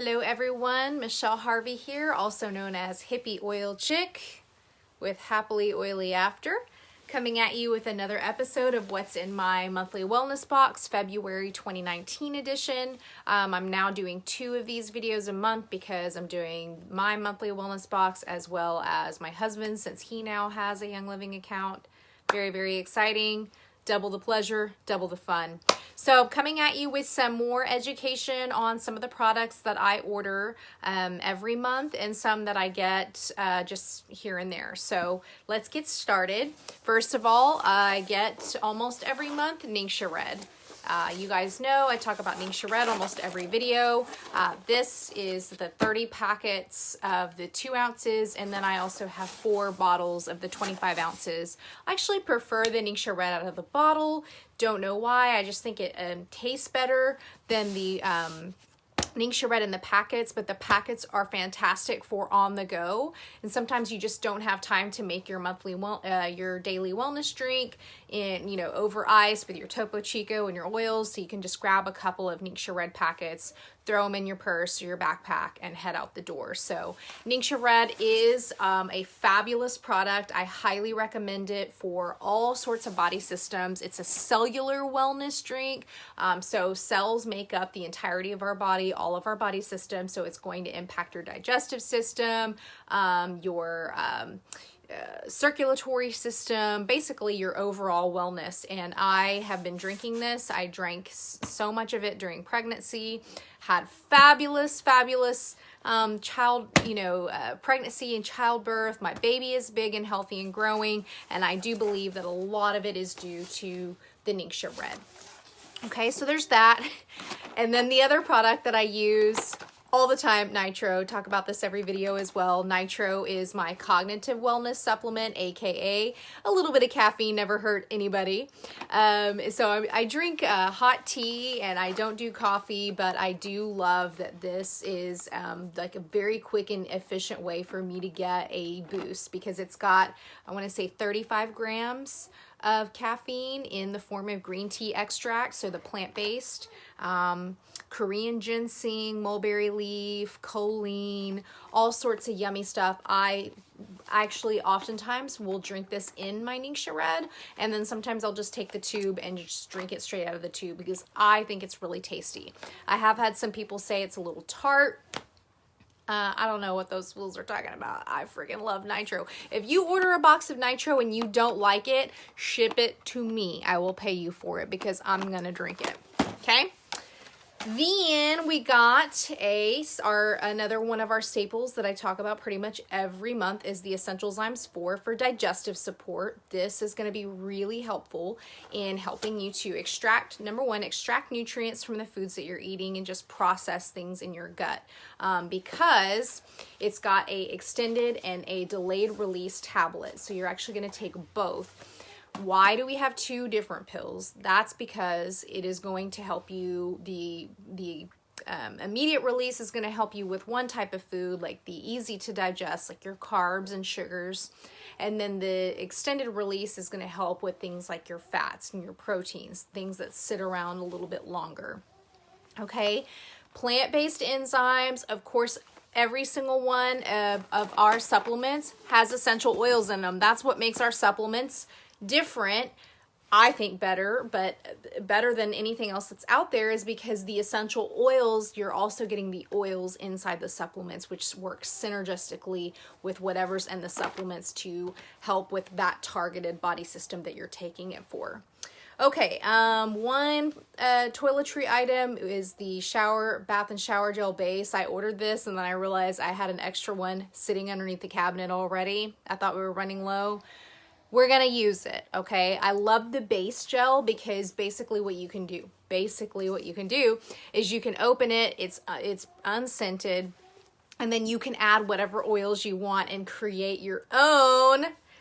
Hello everyone, Michelle Harvey here, also known as Hippie Oil Chick with Happily Oily After, coming at you with another episode of what's in my monthly wellness box, February 2019 edition. I'm now doing 2 of these videos a month because I'm doing my monthly wellness box as well as my husband, since he now has a Young Living account. Very, very exciting. Double the pleasure, double the fun. So coming at you with some more education on some of the products that I order every month and some that I get just here and there. So let's get started. First of all, I get almost every month Ningxia Red. You guys know I talk about Ningxia Red almost every video. This is the 30 packets of the 2 ounces, and then I also have 4 bottles of the 25 ounces. I actually prefer the Ningxia Red out of the bottle. Don't know why. I just think it tastes better than the Ningxia Red in the packets, but the packets are fantastic for on the go. And sometimes you just don't have time to make your your daily wellness drink in, over ice with your Topo Chico and your oils. So you can just grab a couple of Ningxia Red packets, throw them in your purse or your backpack, and head out the door. So Ningxia Red is a fabulous product. I highly recommend it for all sorts of body systems. It's a cellular wellness drink. So cells make up the entirety of our body, all of our body systems. So it's going to impact your digestive system, your circulatory system, basically your overall wellness. And I have been drinking this. I drank so much of it during pregnancy, had fabulous pregnancy and childbirth. My baby is big and healthy and growing, and I do believe that a lot of it is due to the Ningxia Red. Okay, so there's that. And then the other product that I use all the time, Nitro. Talk about this every video as well. Nitro is my cognitive wellness supplement, aka a little bit of caffeine never hurt anybody. So I drink hot tea and I don't do coffee, but I do love that this is like a very quick and efficient way for me to get a boost, because it's got, I want to say 35 grams of caffeine in the form of green tea extract, so the plant-based, Korean ginseng, mulberry leaf, choline, all sorts of yummy stuff. I actually oftentimes will drink this in my Ningxia Red, and then sometimes I'll just take the tube and just drink it straight out of the tube because I think it's really tasty. I have had some people say it's a little tart. I don't know what those fools are talking about. I freaking love Nitro. If you order a box of Nitro and you don't like it, ship it to me. I will pay you for it because I'm going to drink it. Okay? Then we got another one of our staples that I talk about pretty much every month is the Essential Zymes 4 for digestive support. This is going to be really helpful in helping you to extract nutrients from the foods that you're eating and just process things in your gut, because it's got a extended and a delayed release tablet. So you're actually going to take both. Why do we have 2 different pills? That's because it is going to help you, the immediate release is going to help you with one type of food, like the easy to digest, like your carbs and sugars. And then the extended release is going to help with things like your fats and your proteins, things that sit around a little bit longer. Okay, plant-based enzymes, of course, every single one of our supplements has essential oils in them. That's what makes our supplements different, I think better, but better than anything else that's out there, is because the essential oils, you're also getting the oils inside the supplements, which works synergistically with whatever's in the supplements to help with that targeted body system that you're taking it for. Okay, one toiletry item is the bath and shower gel base. I ordered this and then I realized I had an extra one sitting underneath the cabinet already. I thought we were running low. We're going to use it, okay? I love the base gel because basically what you can do is you can open it, it's unscented, and then you can add whatever oils you want and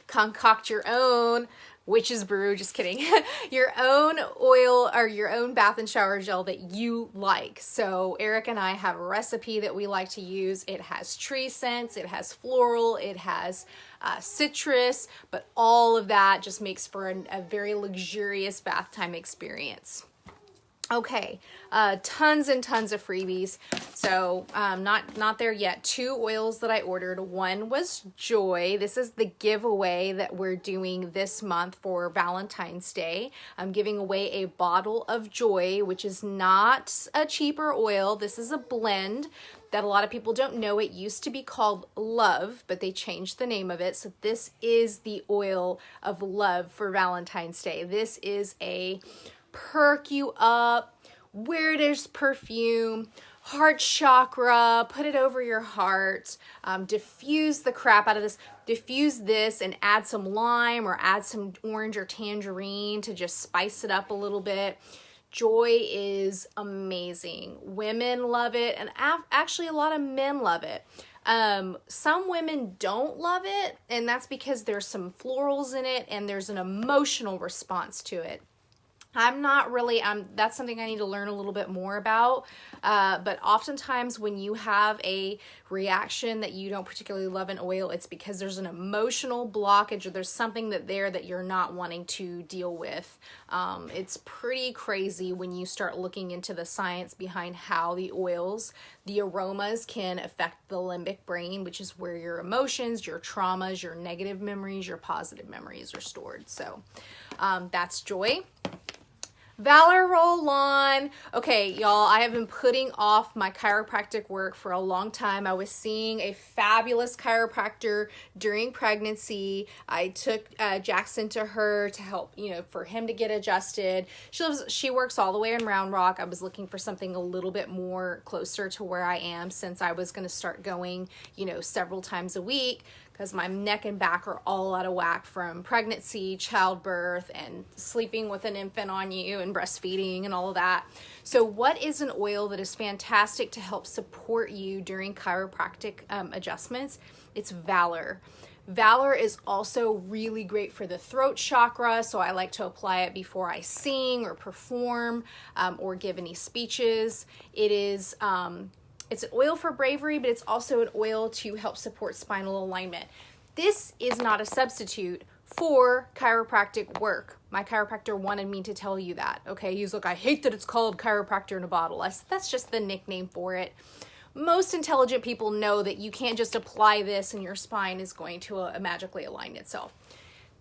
concoct your own witch's brew, just kidding, your own oil or your own bath and shower gel that you like. So Eric and I have a recipe that we like to use. It has tree scents, it has floral, it has citrus, but all of that just makes for a very luxurious bath time experience. Okay, tons and tons of freebies. So not there yet. 2 oils that I ordered. One was Joy. This is the giveaway that we're doing this month for Valentine's Day. I'm giving away a bottle of Joy, which is not a cheaper oil. This is a blend that a lot of people don't know. It used to be called Love, but they changed the name of it. So this is the oil of love for Valentine's Day. This is a perk you up, weirdest perfume, heart chakra, put it over your heart, diffuse the crap out of this, diffuse this and add some lime or add some orange or tangerine to just spice it up a little bit. Joy is amazing. Women love it, and actually a lot of men love it. Some women don't love it, and that's because there's some florals in it and there's an emotional response to it. I'm not really, that's something I need to learn a little bit more about, but oftentimes when you have a reaction that you don't particularly love an oil, it's because there's an emotional blockage or there's something that you're not wanting to deal with. It's pretty crazy when you start looking into the science behind how the oils, the aromas can affect the limbic brain, which is where your emotions, your traumas, your negative memories, your positive memories are stored. So that's Joy. Valor roll-on. Okay, y'all, I have been putting off my chiropractic work for a long time. I was seeing a fabulous chiropractor during pregnancy. I took Jackson to her to help, for him to get adjusted. She works all the way in Round Rock. I was looking for something a little bit more closer to where I am since I was going to start going, several times a week, because my neck and back are all out of whack from pregnancy, childbirth, and sleeping with an infant on you and breastfeeding and all of that. So what is an oil that is fantastic to help support you during chiropractic adjustments? It's Valor. Valor is also really great for the throat chakra, so I like to apply it before I sing or perform or give any speeches. It is it's an oil for bravery, but it's also an oil to help support spinal alignment. This is not a substitute for chiropractic work. My chiropractor wanted me to tell you that, okay? He's like, I hate that it's called chiropractor in a bottle. I said, that's just the nickname for it. Most intelligent people know that you can't just apply this and your spine is going to magically align itself.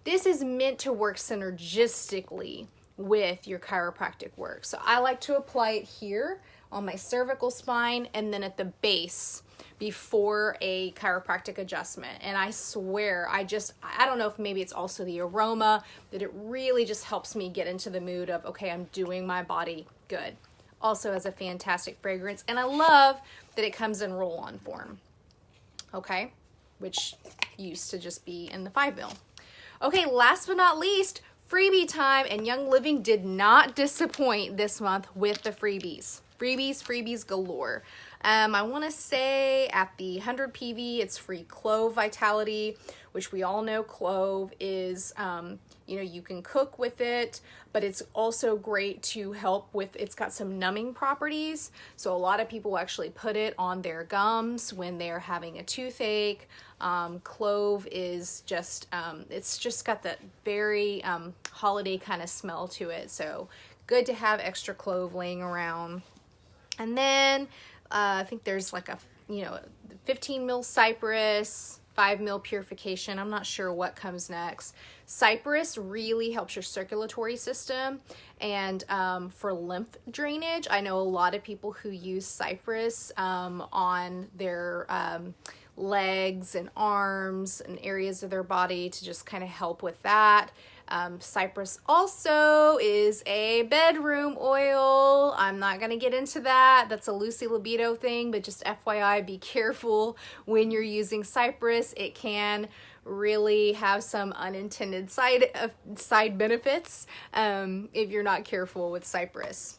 This is meant to work synergistically with your chiropractic work. So I like to apply it here on my cervical spine and then at the base before a chiropractic adjustment. And I swear, I don't know if maybe it's also the aroma, that it really just helps me get into the mood of, okay, I'm doing my body good. Also has a fantastic fragrance, and I love that it comes in roll-on form, okay, which used to just be in the 5 ml. Okay, last but not least, freebie time, and Young Living did not disappoint this month with the freebies. Freebies galore. I want to say at the 100 PV, it's free clove vitality, which we all know clove is, you can cook with it, but it's also great to help with, it's got some numbing properties. So a lot of people actually put it on their gums when they're having a toothache. Clove is just, it's just got that very holiday kind of smell to it. So good to have extra clove laying around. And then I think there's like a 15 mil cypress, 5 mil purification. I'm not sure what comes next. Cypress really helps your circulatory system and for lymph drainage. I know a lot of people who use cypress on their legs and arms and areas of their body to just kind of help with that. Cypress also is a bedroom oil. I'm not going to get into that. That's a Lucy Libido thing, but just FYI, be careful when you're using cypress. It can really have some unintended side benefits if you're not careful with cypress.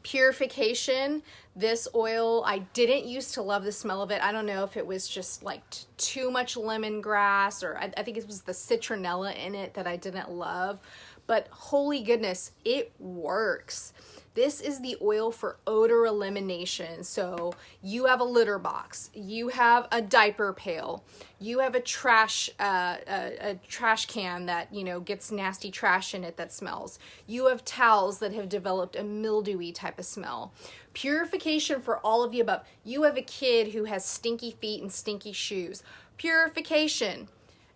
Purification, this oil, I didn't used to love the smell of it. I don't know if it was just like too much lemongrass, or I think it was the citronella in it that I didn't love. but holy goodness, it works. This is the oil for odor elimination. So you have a litter box, you have a diaper pail, you have a trash can that, you know, gets nasty trash in it that smells. You have towels that have developed a mildewy type of smell. Purification for all of the above. You have a kid who has stinky feet and stinky shoes. Purification.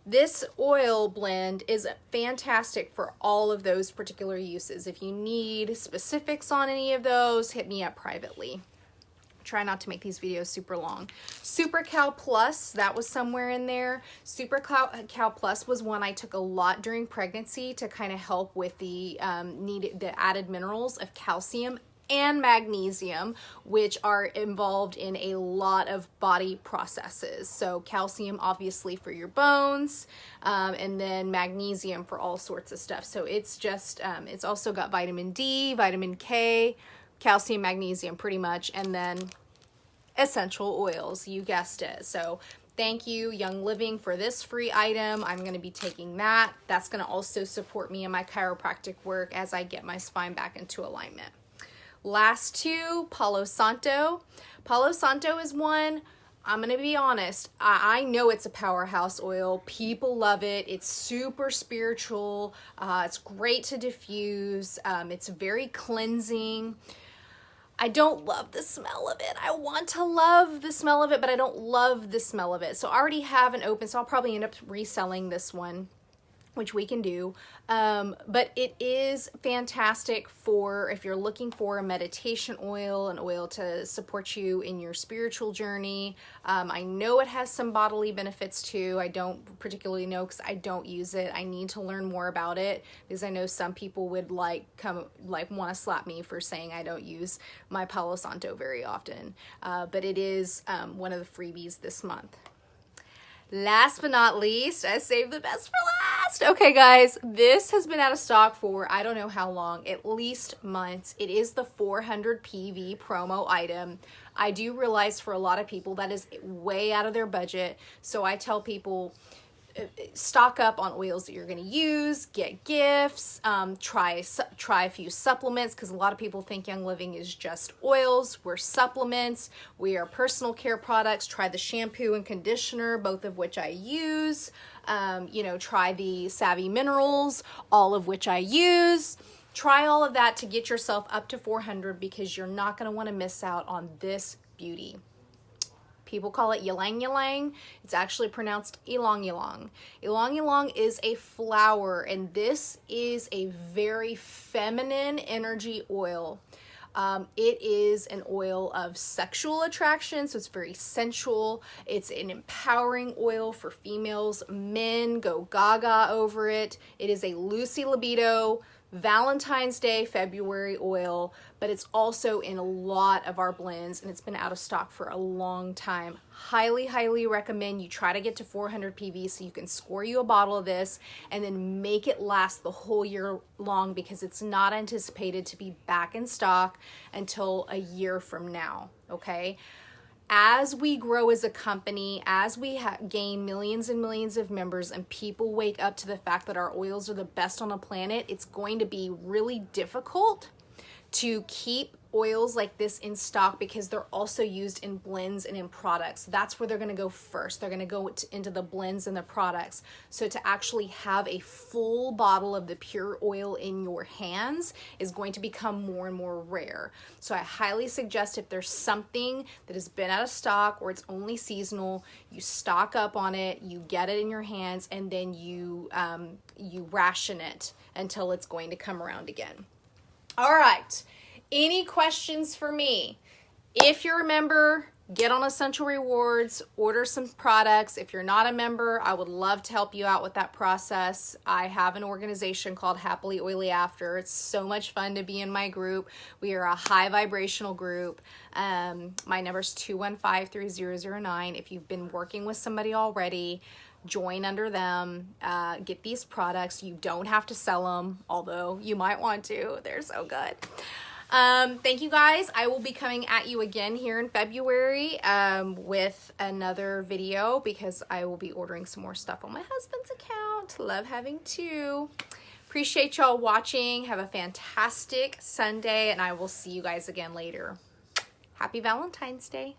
This oil blend is fantastic for all of those particular uses. If you need specifics on any of those, hit me up privately. Try not to make these videos super long. Super Cow Plus, that was somewhere in there. Super Cow Plus was one I took a lot during pregnancy to kind of help with the added minerals of calcium and magnesium, which are involved in a lot of body processes. So calcium obviously for your bones, and then magnesium for all sorts of stuff. So it's just, it's also got vitamin D, vitamin K, calcium, magnesium pretty much, and then essential oils, you guessed it. So thank you, Young Living, for this free item. I'm going to be taking that. That's going to also support me in my chiropractic work as I get my spine back into alignment. Last two, Palo Santo. Palo Santo is one, I'm going to be honest, I know it's a powerhouse oil. People love it. It's super spiritual. It's great to diffuse. It's very cleansing. I don't love the smell of it. I want to love the smell of it, but I don't love the smell of it. So I already have an open, so I'll probably end up reselling this one, which we can do. But it is fantastic for if you're looking for a meditation oil, an oil to support you in your spiritual journey. I know it has some bodily benefits too. I don't particularly know because I don't use it. I need to learn more about it because I know some people would want to slap me for saying I don't use my Palo Santo very often. But it is one of the freebies this month. Last but not least, I saved the best for last. Okay, guys, this has been out of stock for I don't know how long, at least months. It is the 400 PV promo item. I do realize for a lot of people that is way out of their budget. So I tell people, stock up on oils that you're going to use, get gifts, try a few supplements, because a lot of people think Young Living is just oils. We're supplements. We are personal care products. Try the shampoo and conditioner, both of which I use. Try the Savvy Minerals, all of which I use. Try all of that to get yourself up to 400 because you're not going to want to miss out on this beauty. People call it ylang ylang. It's actually pronounced ylang ylang. Ylang ylang is a flower, and this is a very feminine energy oil. It is an oil of sexual attraction, so it's very sensual. It's an empowering oil for females. Men go gaga over it. It is a Lucy Libido Valentine's Day February oil, but it's also in a lot of our blends, and it's been out of stock for a long time. Highly recommend you try to get to 400 PV so you can score you a bottle of this and then make it last the whole year long, because it's not anticipated to be back in stock until a year from now. Okay, as we grow as a company, as we gain millions and millions of members, and people wake up to the fact that our oils are the best on the planet, it's going to be really difficult to keep oils like this in stock because they're also used in blends and in products. That's where they're going to go first. They're going to go into the blends and the products. So to actually have a full bottle of the pure oil in your hands is going to become more and more rare. So I highly suggest if there's something that has been out of stock or it's only seasonal, you stock up on it, you get it in your hands, and then you ration it until it's going to come around again. All right. Any questions for me? If you're a member, get on Essential Rewards, order some products. If you're not a member, I would love to help you out with that process. I have an organization called Happily Oily After. It's so much fun to be in my group. We are a high vibrational group. My number is 215-3009. If you've been working with somebody already, join under them, get these products. You don't have to sell them, although you might want to. They're so good. Thank you guys. I will be coming at you again here in February with another video because I will be ordering some more stuff on my husband's account. Love having two. appreciate y'all watching. Have a fantastic Sunday, and I will see you guys again later. Happy Valentine's Day.